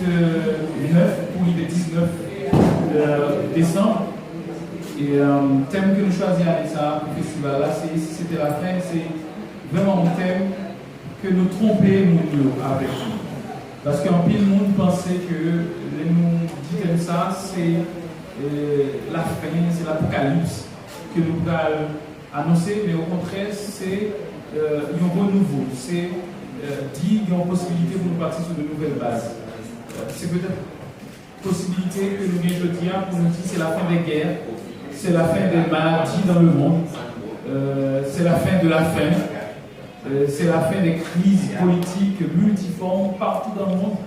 9 pour le 19 décembre. Et le thème que nous choisissons à ça, pour le festival là, c'était la fin, c'est vraiment un thème que nous trompions avec. Parce qu'en pile, le monde pensait que les nous disons ça, c'est la fin, c'est l'apocalypse que nous allons annoncer, mais au contraire, c'est un renouveau. C'est dire qu'il y a une possibilité pour nous partir sur de nouvelles bases. C'est peut-être une possibilité que nous venons de dire pour nous dire que c'est la fin des guerres, c'est la fin des maladies dans le monde, c'est la fin de la faim. C'est la fin des crises politiques multiformes partout dans le monde.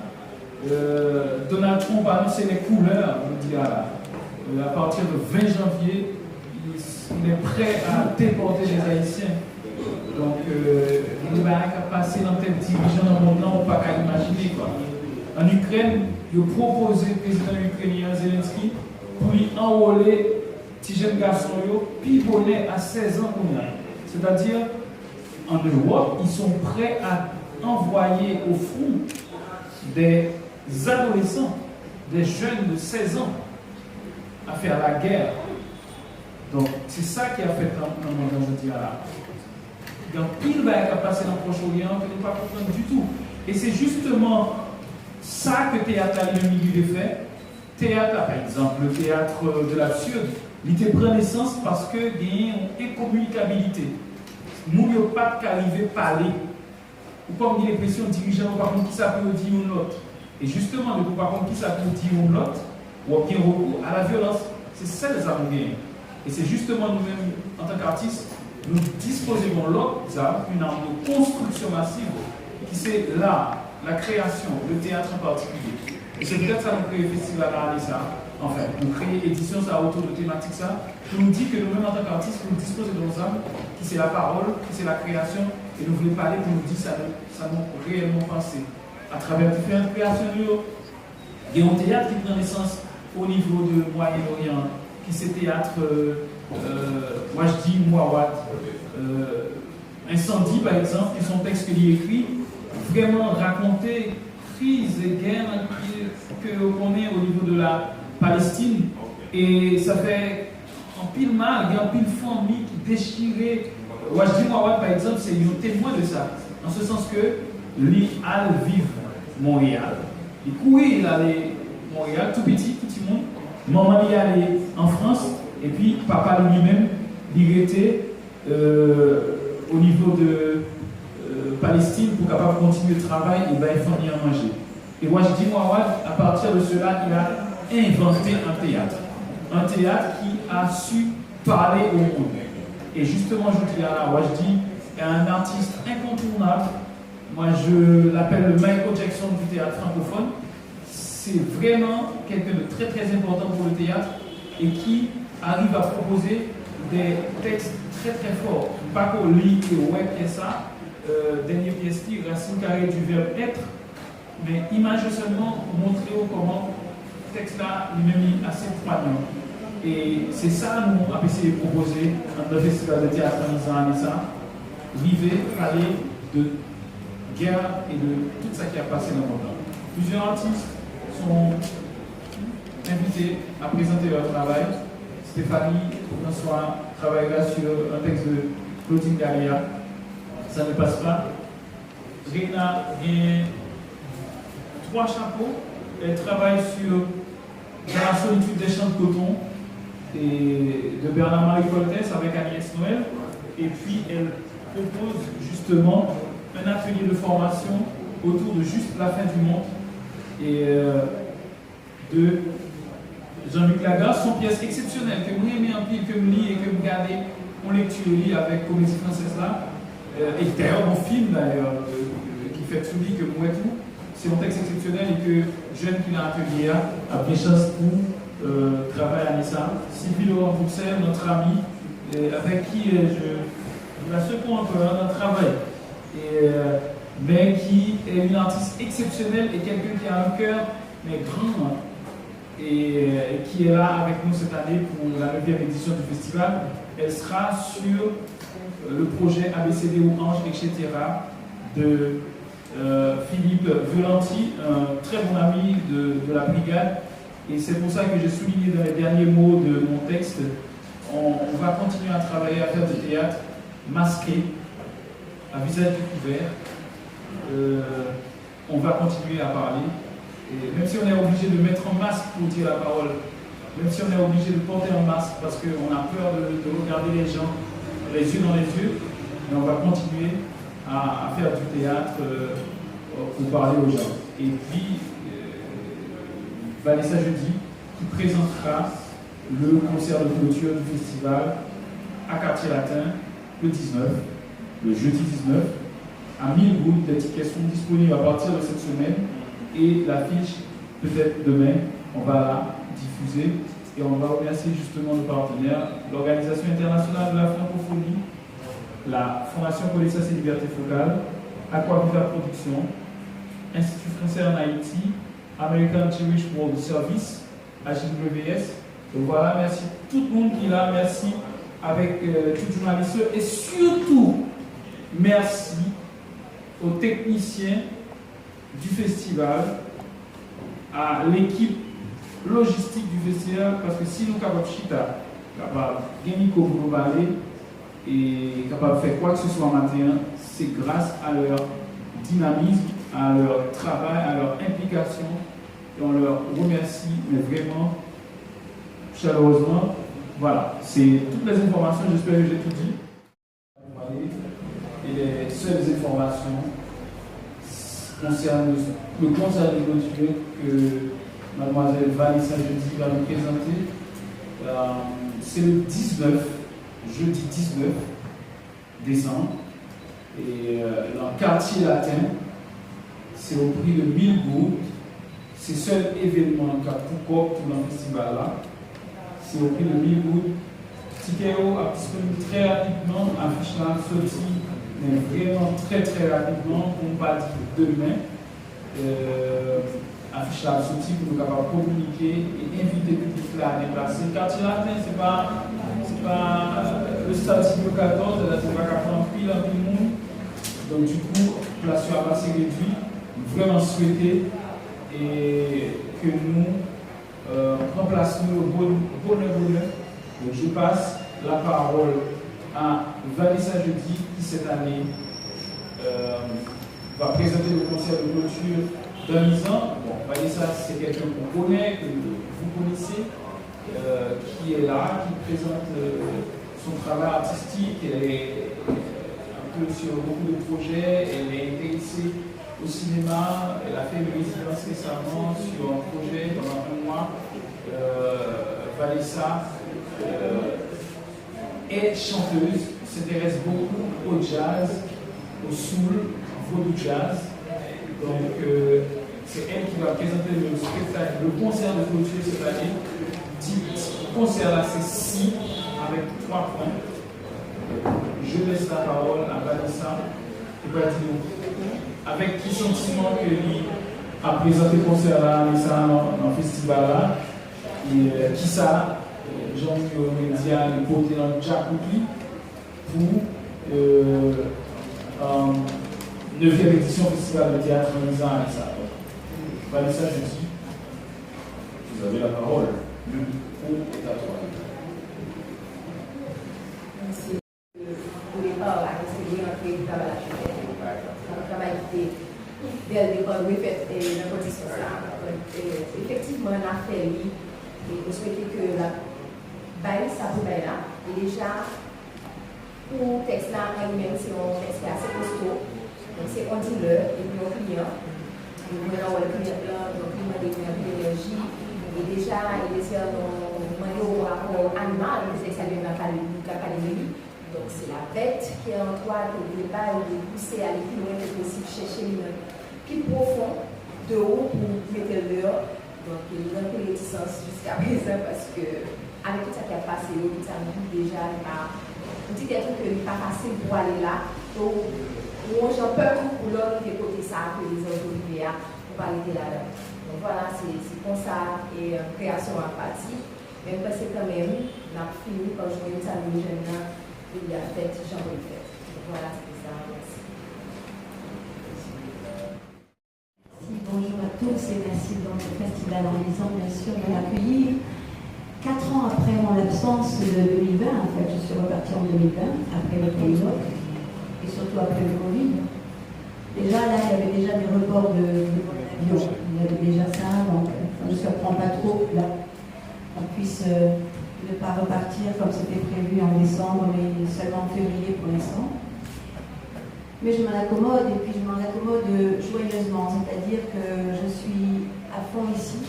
Donald Trump a annoncé les couleurs, on dit à partir du 20 janvier, il est prêt à déporter les Haïtiens. Donc, il va passer dans tel dirigeant dans le monde, on ne peut pas imaginer. En Ukraine, il a proposé le président ukrainien Zelensky pour lui enrôler petit jeune garçon, piponné à 16 ans. C'est-à-dire, en Europe, ils sont prêts à envoyer au front des adolescents, des jeunes de 16 ans, à faire la guerre. Donc, c'est ça qui a fait dans le monde, je dis là. Donc, il va être passé dans le Proche-Orient que nous ne pas comprendre du tout. Et c'est justement ça que Théâtre a le milieu de fait. Théâtre, par exemple, le théâtre de l'absurde, il prend naissance parce qu'il y a une incommunicabilité. Nous n'avons pas qu'arriver à parler. Ou comme dit l'expression dirigeant, par contre, qui ça peut dire ou l'autre. Et justement, ne par contre, qui ça peut dire ou l'autre, ou bien recours à la violence. C'est ça les armes gagnent. Et c'est justement nous-mêmes, en tant qu'artistes, nous disposons l'autre arme, une arme de construction massive, qui c'est l'art, la création, le théâtre en particulier. Et c'est peut-être ça que nous créons le festival à ça. Enfin, nous créons édition ça autour de thématiques ça, qui nous dit que nous-mêmes en tant qu'artistes, nous disposons de nos âmes, qui c'est la parole, qui c'est la création, et nous voulons parler pour nous dire ça nous réellement pensé. À travers différentes créations, il y a un théâtre qui prend naissance au niveau du Moyen-Orient, qui c'est théâtre Wajdi Mouawad, Incendie par exemple, qui sont textes qu'il écrit, vraiment raconter crise et guerre qu'on est au niveau de la Palestine, et ça fait en pile mal, il y a en pile famille qui déchirait. Wajdi Mouawad par exemple, c'est un témoin de ça, en ce sens que lui al vive Montréal. Il courait, il allait Montréal, tout petit monde. Maman il allait en France, et puis papa lui-même, il était au niveau de Palestine pour capable continuer le travail et ben fournir à manger. Et Wajdi Mouawad, à partir de cela, il a inventé un théâtre qui a su parler au monde. Et justement, je dis à Wajdi est un artiste incontournable. Moi, je l'appelle le Michael Jackson du théâtre francophone. C'est vraiment quelqu'un de très très important pour le théâtre et qui arrive à proposer des textes très très forts. Pas qu'on lit et ouais, et ça. Dernière pièce qui racine carrée du verbe être, mais image seulement pour montrer comment le texte là lui-même est assez poignant. Et c'est ça nous avons essayé de proposer dans le festival de théâtre en Anissa. Vivre, parler de guerre et de tout ça qui a passé dans le monde. Plusieurs artistes sont invités à présenter leur travail. Stéphanie François travaillera sur un texte de Claudine Galia. Ça ne passe pas. Rina a 3 chapeaux. Elle travaille sur la solitude des champs de coton et de Bernard-Marie Coltès avec Agnès Noël. Et puis elle propose justement un atelier de formation autour de juste la fin du monde et de Jean-Luc Lagarde. Son pièce exceptionnelle que vous aimez en pile, que vous lisez et que vous gardez en lecture avec Comédie Française là. Et d'ailleurs, mon film d'ailleurs, qui fait tout que moi et tout, c'est un texte exceptionnel et que jeune qui l'a atelier a bien chance pour travailler à Nissa. Sylvie Laurent Bruxelles, notre ami, avec qui je la secoue un peu dans le travail, mais qui est une artiste exceptionnelle et quelqu'un qui a un cœur mais grand et qui est là avec nous cette année pour la 9e édition du festival. Elle sera sur le projet ABCD ou Ange, etc. de Philippe Violenti, un très bon ami de la brigade. Et c'est pour ça que j'ai souligné dans les derniers mots de mon texte, on va continuer à travailler, à faire du théâtre masqué, à visage découvert. On va continuer à parler. Et même si on est obligé de mettre un masque pour dire la parole, même si on est obligé de porter un masque parce qu'on a peur de regarder les gens les yeux dans les yeux, mais on va continuer à faire du théâtre pour parler aux gens. Et puis, Vanessa Jeudi, qui présentera le concert de clôture du festival à Quartier Latin le 19, le jeudi 19, à 1000 gouttes. Les tickets sont disponibles à partir de cette semaine et l'affiche, peut-être demain, on va la diffuser et on va remercier justement nos partenaires, l'Organisation internationale de la francophonie, la Fondation Connaissance et Liberté Focale, Aquaviva Production, Institut français en Haïti, American Jewish World Service, AJWS. Donc voilà, merci tout le monde qui est là, merci avec tout journaliste et surtout merci aux techniciens du festival, à l'équipe logistique du festival, parce que si nous sommes capables de gagner pour nous parler et capables de faire quoi que ce soit matin, c'est grâce à leur dynamisme, à leur travail, à leur implication. Et on leur remercie, mais vraiment, chaleureusement. Voilà, c'est toutes les informations, j'espère que j'ai tout dit. Et les seules informations concernent le concert de clôture que mademoiselle Vanessa Jeudi va nous présenter. C'est le 19, jeudi 19 décembre. Et dans le quartier latin, c'est au prix de 1000 gouttes. C'est le seul événement qu'a pour le festival là. C'est au prix de 1000 gouttes. Ticket à disponible très rapidement, affiche là, sorti, mais vraiment très rapidement, on va dire demain. Affiche là, sorti pour nous capables de communiquer et inviter le public là à déplacer. Quartier latin, c'est pas le stade 14, c'est pas qu'à prendre pile en monde. Donc du coup, la situation a assez réduite, vraiment souhaité et que nous remplaçons le bonheur. Donc je passe la parole à Vanessa Jeudi qui cette année va présenter le concert de clôture d'un ans. Bon, Vanessa c'est quelqu'un qu'on connaît, que vous connaissez, qui est là, qui présente son travail artistique. Elle est un peu sur beaucoup de projets, elle est intéressée au cinéma, elle a fait une résidence récemment sur un projet pendant un mois. Vanessa est chanteuse, s'intéresse beaucoup au jazz, au soul, au vaudou jazz. Donc c'est elle qui va présenter le spectacle, le concert de clôture cette année. Ce concert là c'est 6 avec 3 points. Je laisse la parole à Vanessa qui va dire avec quel sentiment que lui a présenté le concert là, dans le festival là, et qui ça, Jean-Média, le côté dans le jacuzzi pour 9e édition Festival de théâtre Nisa à ça. Vanessa Jeudi, vous avez la parole. Le micro est à toi. Merci. Au départ, la conseillère a fait le travail à la chute. Le travail qui était dès le départ, oui, fait dans la condition ça. Effectivement, on a fait lui, et on souhaitait que la baille, ça vous baille là. Et déjà, pour le texte là, elle-même, c'est un texte assez costaud. Donc, c'est on dit l'heure, et puis on client. Et on a le client là, donc il m'a donné un peu d'énergie. Et déjà, il essaie de demander au rapport animal, c'est que ça vient de l'académie. Donc, c'est la bête qui est en toi, qui est débat, de pousser à aller plus loin que possible, chercher le plus profond de haut pour mettre l'heure. Donc, il y a un peu de réticence jusqu'à présent parce que, avec tout ça qui a passé, ça me dit déjà, on dit des trucs qui n'est pas facile pour aller là. Donc, j'en peux tout pour l'autre côté ça, que les autres arrivent pour pas aller là-dedans. Donc, voilà, c'est comme ça, et création empathique. Même parce que quand même, on a fini quand je voyais ça, les jeunes là, il y a fait, j'en ai fait. Donc, voilà, c'est ça, merci. festival en disant bien sûr de l'accueillir. 4 ans après mon absence de 2020, en fait, je suis repartie en 2020, après le Covid, et surtout après le Covid. Déjà, là, il y avait déjà des reports de avion. Il y avait déjà ça, donc ça ne surprend pas trop là qu'on puisse ne pas repartir comme c'était prévu en décembre, mais seulement en février pour l'instant. Mais je m'en accommode, et puis je m'en accommode joyeusement, c'est-à-dire que je suis à fond ici,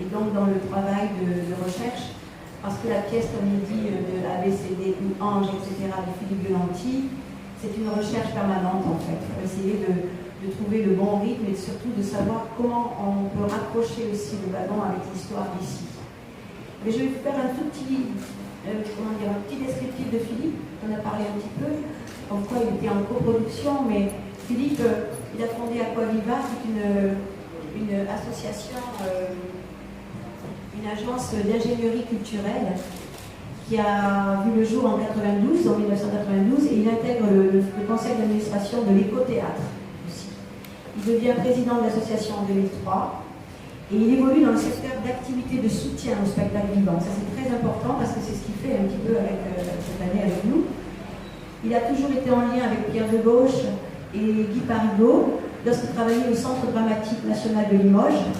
et donc dans le travail de recherche, parce que la pièce, comme il dit, de ABCD ou Ange, etc., de Philippe Violanti, c'est une recherche permanente en fait, pour essayer de trouver le bon rythme et surtout de savoir comment on peut raccrocher aussi le ballon avec l'histoire d'ici. Mais je vais vous faire un tout petit, un petit descriptif de Philippe, on a parlé un petit peu, comme quoi il était en coproduction, mais Philippe, il a fondé Aquaviva, c'est une association, une agence d'ingénierie culturelle qui a vu le jour en 1992, et il intègre le conseil d'administration de l'éco-théâtre aussi. Il devient président de l'association en 2003, et il évolue dans le secteur d'activité de soutien au spectacle vivant. Ça c'est très important parce que c'est ce qu'il fait un petit peu avec, cette année avec nous. Il a toujours été en lien avec Pierre Debauche et Guy Parigot lorsqu'il travaillait au Centre dramatique national de Limoges,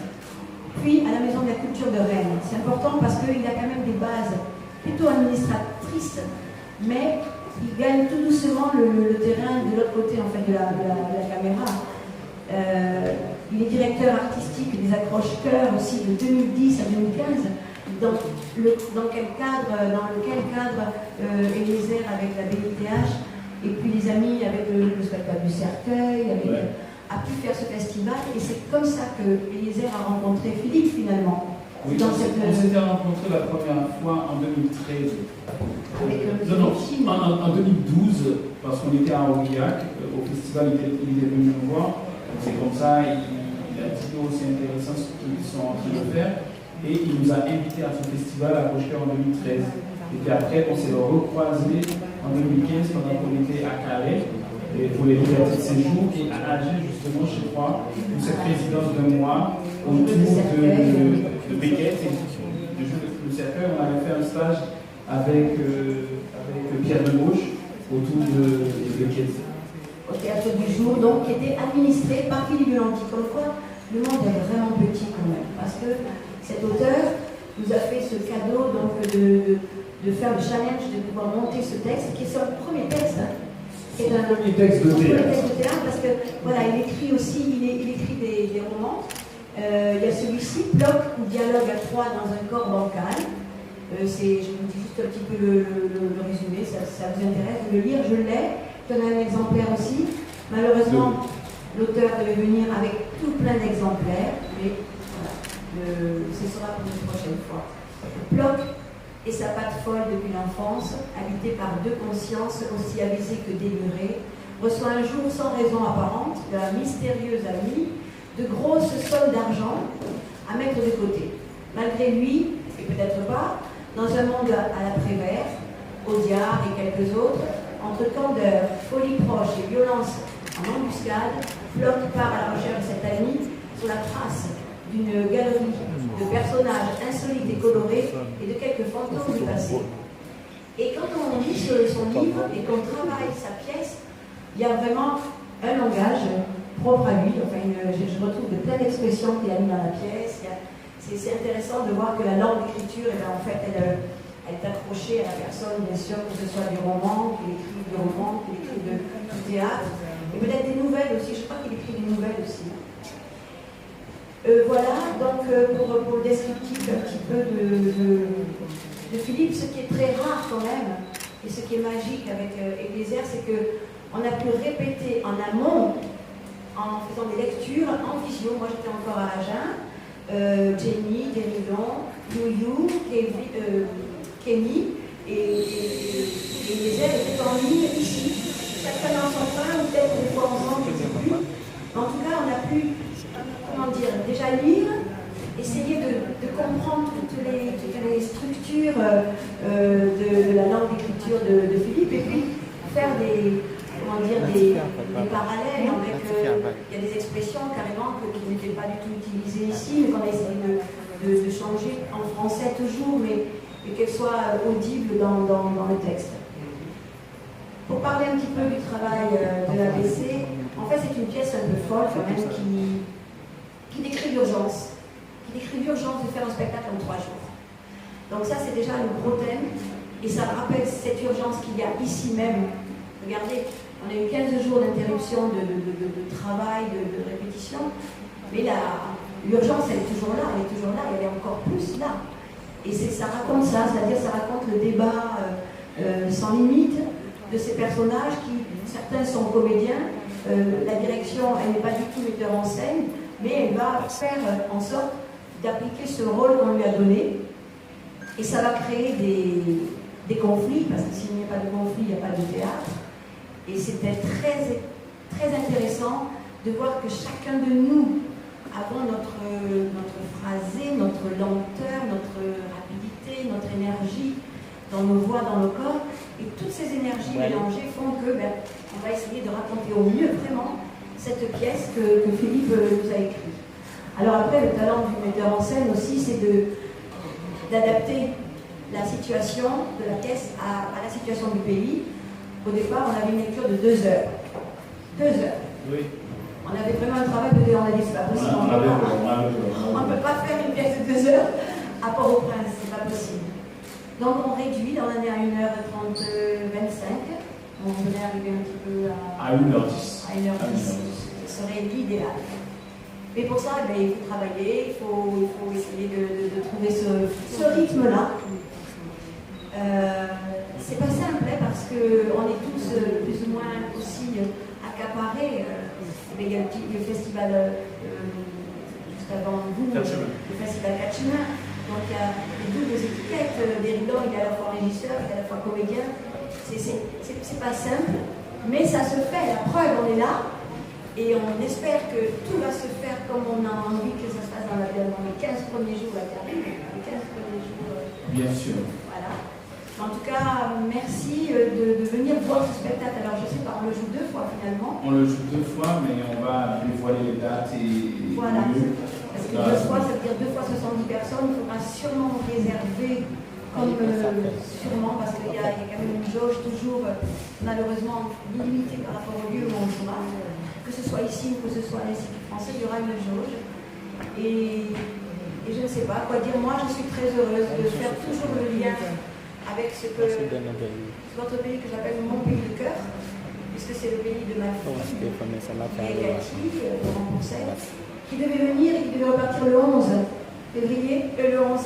puis à la Maison de la culture de Rennes. C'est important parce qu'il a quand même des bases plutôt administratrices, mais il gagne tout doucement le terrain de l'autre côté en fait, de la caméra. Il est directeur artistique des accroches-cœurs aussi de 2010 à 2015. Dans lequel cadre Eliezer avec la BITH et puis les amis avec le spectacle du cercueil a pu faire ce festival, et c'est comme ça que Eliezer a rencontré Philippe finalement. Oui, on s'était rencontrés la première fois en 2013. En 2012, parce qu'on était à Aurillac, au festival, il était venu nous voir. C'est comme ça, il a dit oh, c'est intéressant ce qu'ils sont en train de faire. Et il nous a invités à ce festival à Rochefort en 2013. Et puis après, on s'est recroisés en 2015 pendant qu'on était à Calais pour les libertés de séjour et à Alger, justement, je crois, pour cette résidence d'un mois autour de Beckett et de le cercueil. On avait fait un stage avec Pierre Debauche autour de Beckett. Au théâtre du jour, donc, qui était administré par Philippe Violanti. Comme quoi, le monde est vraiment petit quand même, parce que cet auteur nous a fait ce cadeau donc, de faire le challenge, de pouvoir monter ce texte, qui est son premier texte. Hein. C'est un premier texte de théâtre. Parce que voilà, il écrit aussi, il écrit des romans. Il y a celui-ci, Bloc ou dialogue à 3 dans un corps bancal. Je vous dis juste un petit peu le résumé, ça vous intéresse de le lire, je l'ai. Je donne un exemplaire aussi. Malheureusement, l'auteur devait venir avec tout plein d'exemplaires, mais ce sera pour une prochaine fois. Bloc et sa patte folle depuis l'enfance, habité par deux consciences aussi avisées que délurées, reçoit un jour sans raison apparente de la mystérieuse amie de grosses sommes d'argent à mettre de côté. Malgré lui, et peut-être pas, dans un monde à la Prévert, Audiard et quelques autres, entre candeur, folie proche et violence en embuscade, Bloc part à la recherche de cette amie sur la trace d'une galerie de personnages insolites et colorés et de quelques fantômes du passé. Et quand on lit son livre et qu'on travaille sa pièce, il y a vraiment un langage propre à lui. Enfin, je retrouve de plein d'expressions qu'il a mis dans la pièce. C'est intéressant de voir que la langue d'écriture, en fait, elle est accrochée à la personne, bien sûr, que ce soit du roman, qu'il écrive du roman, qu'il écrive du théâtre, et peut-être des nouvelles aussi. Je crois qu'il écrit des nouvelles aussi. Voilà, donc pour le descriptif un petit peu de Philippe, ce qui est très rare quand même, et ce qui est magique avec Eliezer, c'est qu'on a pu répéter en amont, en faisant des lectures, en visio. Moi j'étais encore à Agen, Jenny, Déridon, Youyou, Kenny, et Eliezer étaient en ligne ici, chacun dans son coin, ou peut-être une fois ensemble, je ne sais plus. En tout cas, on a pu déjà lire, essayer de comprendre toutes les structures de la langue d'écriture de Philippe, et puis faire comment dire, des parallèles avec, il y a des expressions carrément qui n'étaient pas du tout utilisées ici, mais qu'on a essayé de changer en français toujours, mais qu'elles soient audibles dans le texte. Pour parler un petit peu du travail de l'ABC, en fait c'est une pièce un peu folle quand même qui décrit l'urgence. Qui décrit l'urgence de faire un spectacle en 3 jours. Donc ça c'est déjà le gros thème, et ça rappelle cette urgence qu'il y a ici même. Regardez, on a eu 15 jours d'interruption de travail, de répétition, mais l'urgence elle est toujours là, elle est encore plus là. Et ça raconte ça, c'est-à-dire ça raconte le débat sans limite de ces personnages qui, certains sont comédiens, la direction elle n'est pas du tout metteur en scène, mais elle va faire en sorte d'appliquer ce rôle qu'on lui a donné, et ça va créer des conflits, parce que s'il n'y a pas de conflit, il n'y a pas de théâtre. Et c'était très, très intéressant de voir que chacun de nous avons notre phrasé, notre lenteur, notre rapidité, notre énergie dans nos voix, dans nos corps, et toutes ces énergies mélangées font que on va essayer de raconter au mieux vraiment cette pièce que Philippe nous a écrite. Alors après, le talent du metteur en scène aussi, c'est d'adapter la situation de la pièce à la situation du pays. Au départ, on avait une lecture de 2 heures. 2 heures. Oui. On avait vraiment un travail de 2 heures. On a dit, c'est pas possible. On ne peut pas faire une pièce de 2 heures à Port-au-Prince, c'est pas possible. Donc on réduit, on en est à 1h30-25. On voudrait arriver un petit peu à 1h10. À 1h10. Ce serait l'idéal. Mais pour ça, il faut travailler, il faut essayer de trouver ce rythme-là. C'est pas simple, parce qu'on est tous plus ou moins aussi accaparés. Il y a le festival juste avant vous, le festival Catchemin. Donc il y a doubles étiquettes. Déridon, il est à la fois régisseur, il est à la fois comédien. C'est pas simple, mais ça se fait. La preuve, on est là. Et on espère que tout va se faire comme on a envie que ça se passe dans les 15 premiers jours à Paris. Les 15 premiers jours. Bien sûr. Voilà. En tout cas, merci de venir voir ce spectacle. Alors, je sais pas, on le joue 2 fois finalement. On le joue 2 fois, mais on va dévoiler les dates et. Voilà. Parce que 2 fois, ça veut dire 2 fois 70 personnes. Il faudra sûrement réserver, sûrement, parce qu'il y a quand même une jauge toujours, malheureusement, limitée par rapport au lieu où on sera. Que ce soit ici ou que ce soit à l'Institut français, il y aura une jauge. Et je ne sais pas quoi dire. Moi, je suis très heureuse de faire toujours le lien avec votre pays que j'appelle mon pays de cœur, puisque c'est le pays de ma fille, Cathy, Laurent Pourcel, qui devait venir et qui devait repartir le 11 février, le 11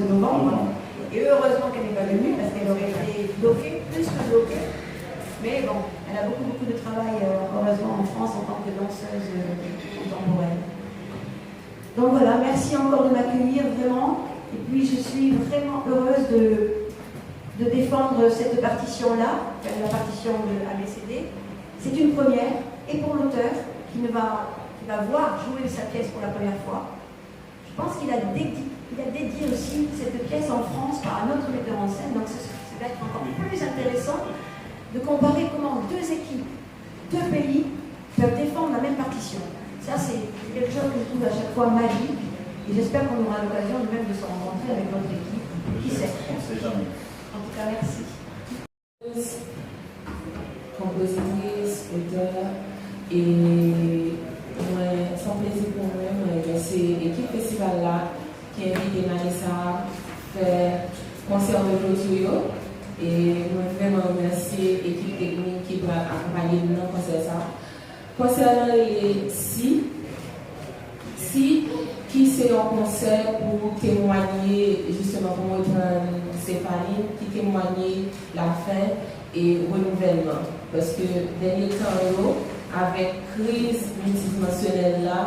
novembre. Et heureusement qu'elle n'est pas venue, parce qu'elle aurait été bloquée, plus que bloquée. Mais bon, elle a beaucoup de travail, heureusement, en France en tant que danseuse contemporaine. Donc voilà, merci encore de m'accueillir, vraiment. Et puis je suis vraiment heureuse de défendre cette partition-là, la partition de ABCD. C'est une première, et pour l'auteur, qui va voir jouer sa pièce pour la première fois. Je pense qu'il a dédié aussi cette pièce en France par un autre metteur en scène, donc ça va être encore plus intéressant de comparer comment 2 équipes, 2 pays peuvent défendre la même partition. Ça, c'est quelque chose que je trouve à chaque fois magique, et j'espère qu'on aura l'occasion même de se rencontrer avec notre équipe. Qui sait? On ne sait jamais. En tout cas, merci. Compositrice, auteur, et sans plaisir pour moi, c'est l'équipe festival là qui a invité Vanessa à faire concert de clôture. Et je veux vraiment remercier l'équipe technique qui va accompagner nous dans le concert. Concernant les si qui c'est un concert pour témoigner, justement pour Stéphanie, qui témoignait la fin et renouvellement. Parce que dernier temps, avec crise multidimensionnelle là,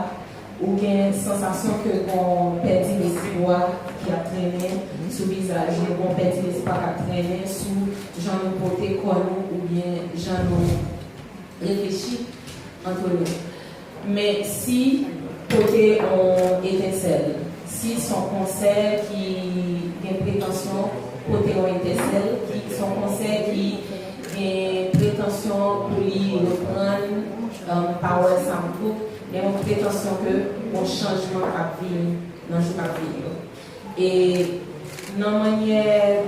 ou bien sensation que on perdit l'espoir qui a traîné sous le visage, on perdit l'espoir qui a traîné sous gens nous porter quoi nous ou bien gens nous réfléchir entre nous. Mais si côté on étincelle, si son concert qui a une prétention côté on étincelle, qui son conseil qui a prétention pour lui reprendre parole sans groupe, mais une prétention que mon changement va venir dans le jour à venir. Et dans la manière,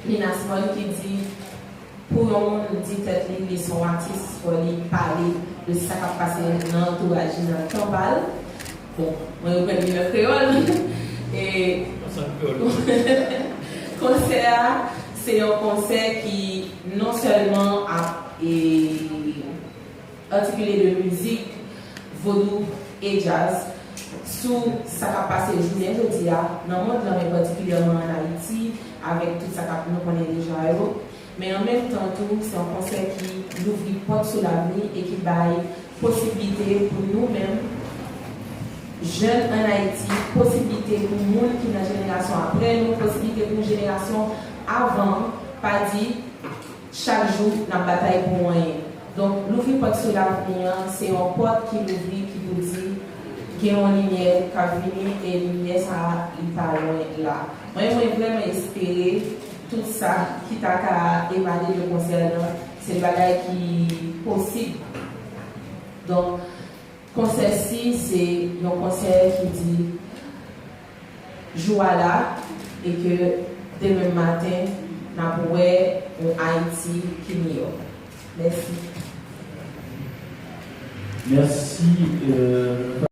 Lina Small qui dit, pour un monde dit que les sont artistes, pour lui parler de ce qui va passer dans l'entourage dans le Tambal. Bon, moi je connais le créole. Et concert, c'est un concert qui non seulement a articulé de musique, vaudou et jazz, sous ça qui a passé journée jeudi dans le monde, mais particulièrement en Haïti, avec tout ça que nous connaissons déjà. Mais en même temps, c'est un concert qui ouvre les portes sur l'avenir et qui baille possibilité pour nous-mêmes, jeunes en Haïti, possibilité pour nous qui sont dans la génération après nous, possibilité pour une génération avant, pas dit chaque jour dans la bataille pour moyen. Donc, l'ouvrir porte sur l'avenir, c'est un porte qui l'ouvre, qui vous dit qu'il y a une lumière qui a venu et la lumière, ça n'est pas loin là. Moi, je vraiment espérer tout ça qui t'a émané le concert, c'est le bagage qui est possible. Donc, concert-ci, c'est un concert qui dit joie là et que demain matin, nous avons un Haïti qui est meilleur. Merci. Merci.